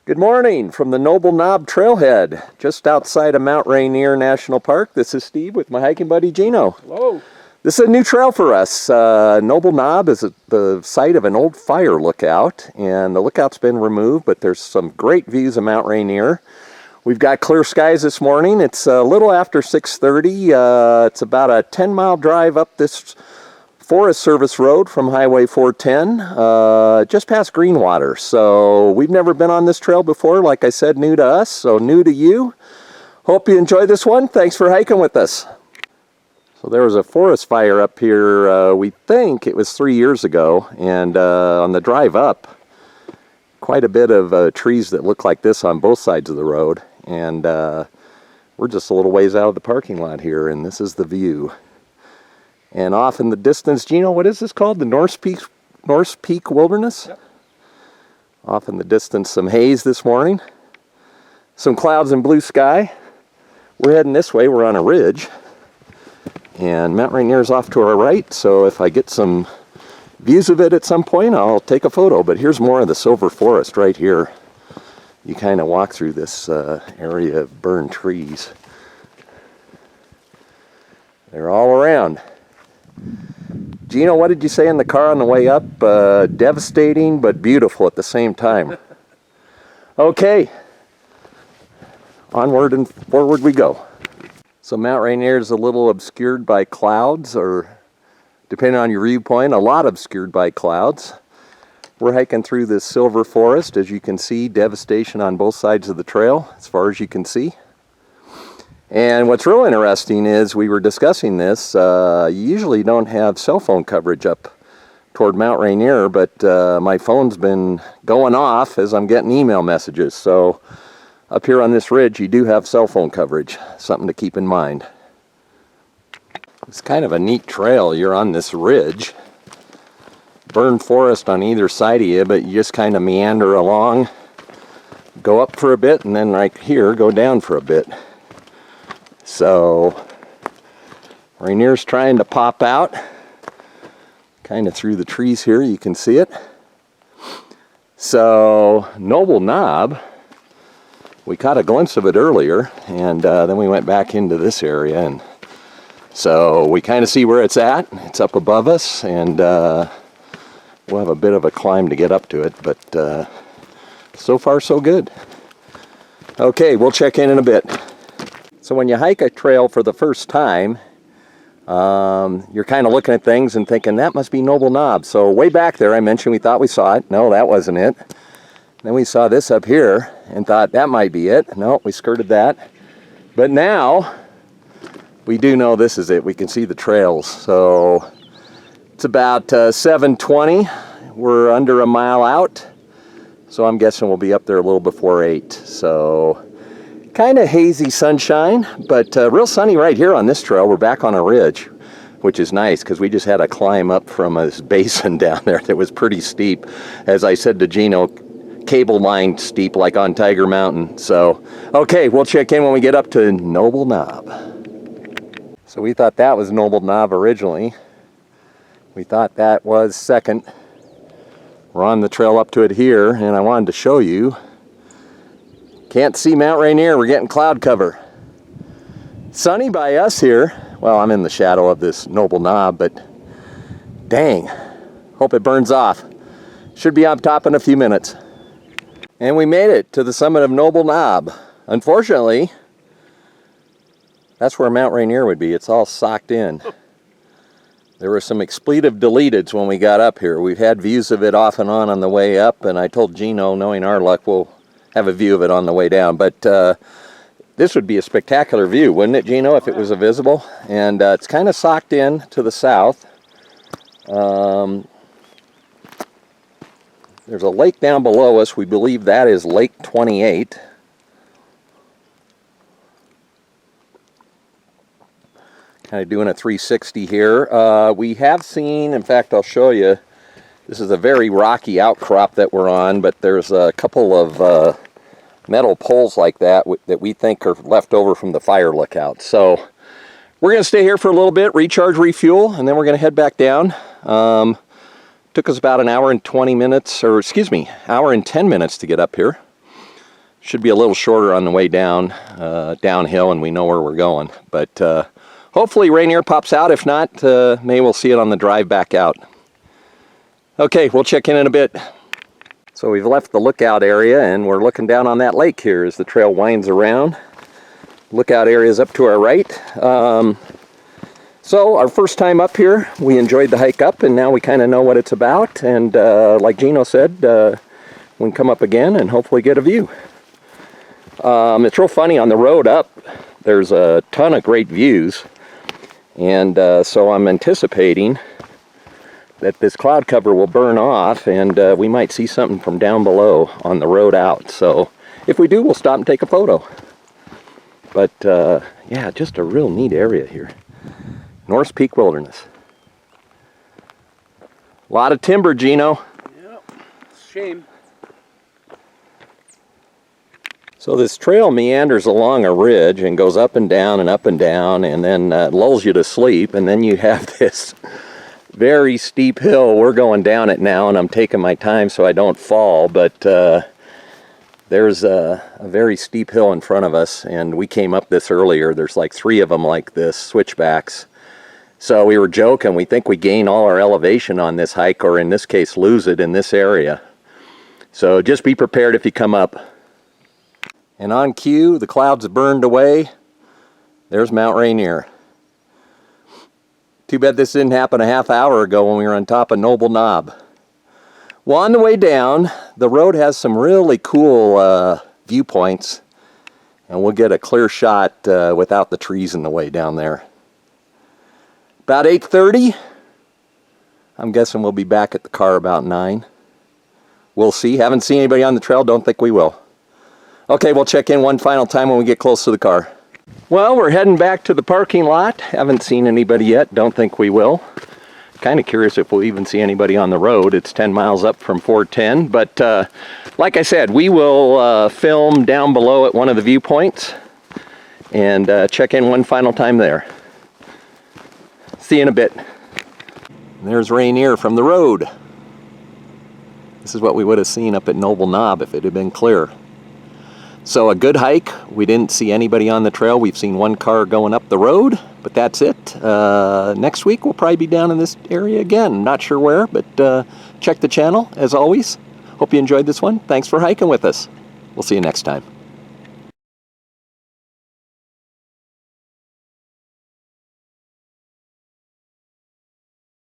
Good morning from the Noble Knob Trailhead, just outside of Mount Rainier National Park. This is Steve with my hiking buddy Gino. Hello. This is a new trail for us. Noble Knob is the site of an old fire lookout, and the lookout's been removed, but there's some great views of Mount Rainier. We've got clear skies this morning. It's a little after 6:30. It's about a 10-mile drive up this Forest Service road from Highway 410, just past Greenwater. So we've never been on this trail before. Like I said, new to us, so new to you. Hope you enjoy this one. Thanks for hiking with us. So there was a forest fire up here, we think it was 3 years ago, and on the drive up, quite a bit of trees that look like this on both sides of the road. And we're just a little ways out of the parking lot here, and this is the view. And off in the distance, Gino, what is this called? The North Peak Wilderness? Yep. Off in the distance, some haze this morning. Some clouds and blue sky. We're heading this way. We're on a ridge. And Mount Rainier is off to our right, so if I get some views of it at some point, I'll take a photo. But here's more of the Silver Forest right here. You kind of walk through this area of burned trees. They're all around. Gino, what did you say in the car on the way up? Devastating, but beautiful at the same time. Okay, onward and forward we go. So Mount Rainier is a little obscured by clouds, or depending on your viewpoint, a lot obscured by clouds. We're hiking through this Silver Forest. As you can see, devastation on both sides of the trail, as far as you can see. And what's real interesting is, we were discussing this, you usually don't have cell phone coverage up toward Mount Rainier, but my phone's been going off as I'm getting email messages. So up here on this ridge, you do have cell phone coverage, something to keep in mind. It's kind of a neat trail. You're on this ridge, burned forest on either side of you, but you just kind of meander along, go up for a bit, and then right here, go down for a bit. So Rainier's trying to pop out, kind of through the trees here, you can see it. So Noble Knob, we caught a glimpse of it earlier, and then we went back into this area, and so we kind of see where it's at. It's up above us, and we'll have a bit of a climb to get up to it, but so far so good. Okay, we'll check in a bit. So when you hike a trail for the first time, you're kind of looking at things and thinking, that must be Noble Knob. So way back there, I mentioned we thought we saw it. No, that wasn't it. Then we saw this up here and thought that might be it. No, we skirted that. But now, we do know this is it. We can see the trails. So it's about 7:20. We're under a mile out. So I'm guessing we'll be up there a little before 8. So kind of hazy sunshine, but real sunny right here on this trail. We're back on a ridge, which is nice because we just had a climb up from a basin down there that was pretty steep. As I said to Gino, cable line steep like on Tiger Mountain. So, okay, we'll check in when we get up to Noble Knob. So we thought that was Noble Knob originally. We thought that was second. We're on the trail up to it here, and I wanted to show you. Can't see Mount Rainier, we're getting cloud cover. Sunny by us here. Well, I'm in the shadow of this Noble Knob, but dang, hope it burns off. Should be up top in a few minutes. And we made it to the summit of Noble Knob. Unfortunately, that's where Mount Rainier would be. It's all socked in. There were some expletive deleteds when we got up here. We've had views of it off and on the way up, and I told Gino, knowing our luck, we'll have a view of it on the way down. But this would be a spectacular view, wouldn't it, Gino, if it was visible? And it's kind of socked in to the south. There's a lake down below us. We believe that is Lake 28. Kind of doing a 360 here. We have seen, in fact, I'll show you, this is a very rocky outcrop that we're on, but there's a couple of metal poles like that that we think are left over from the fire lookout. So we're going to stay here for a little bit, recharge, refuel, and then we're going to head back down. Took us about an hour and 20 minutes, or excuse me, hour and 10 minutes to get up here. Should be a little shorter on the way down, downhill, and we know where we're going. But hopefully Rainier pops out. If not, maybe we'll see it on the drive back out. Okay, we'll check in a bit. So we've left the lookout area and we're looking down on that lake here as the trail winds around. Lookout area is up to our right. So our first time up here, we enjoyed the hike up, and now we kind of know what it's about. And like Gino said, we can come up again and hopefully get a view. It's real funny, on the road up, there's a ton of great views. And so I'm anticipating that this cloud cover will burn off, and we might see something from down below on the road out. So if we do, we'll stop and take a photo. But yeah, just a real neat area here. North Peak Wilderness. A lot of timber, Gino. Yep, shame. So this trail meanders along a ridge and goes up and down and then lulls you to sleep, and then you have this very steep hill. We're going down it now, and I'm taking my time so I don't fall, but there's a very steep hill in front of us, and we came up this earlier. There's like 3 of them like this, switchbacks. So we were joking, we think we gain all our elevation on this hike, or in this case lose it in this area. So just be prepared if you come up. And on cue, the clouds have burned away. There's Mount Rainier. Too bad this didn't happen a half hour ago when we were on top of Noble Knob. Well, on the way down, the road has some really cool viewpoints, and we'll get a clear shot without the trees in the way down there. About 8:30. I'm guessing we'll be back at the car about 9. We'll see. Haven't seen anybody on the trail. Don't think we will. Okay, we'll check in one final time when we get close to the car. Well, we're heading back to the parking lot. Haven't seen anybody yet. Don't think we will. Kind of curious if we'll even see anybody on the road. It's 10 miles up from 410. But like I said, we will film down below at one of the viewpoints and check in one final time there. See you in a bit. There's Rainier from the road. This is what we would have seen up at Noble Knob if it had been clear. So a good hike. We didn't see anybody on the trail. We've seen one car going up the road, but that's it. Next week we'll probably be down in this area again. Not sure where, but check the channel as always. Hope you enjoyed this one. Thanks for hiking with us. We'll see you next time.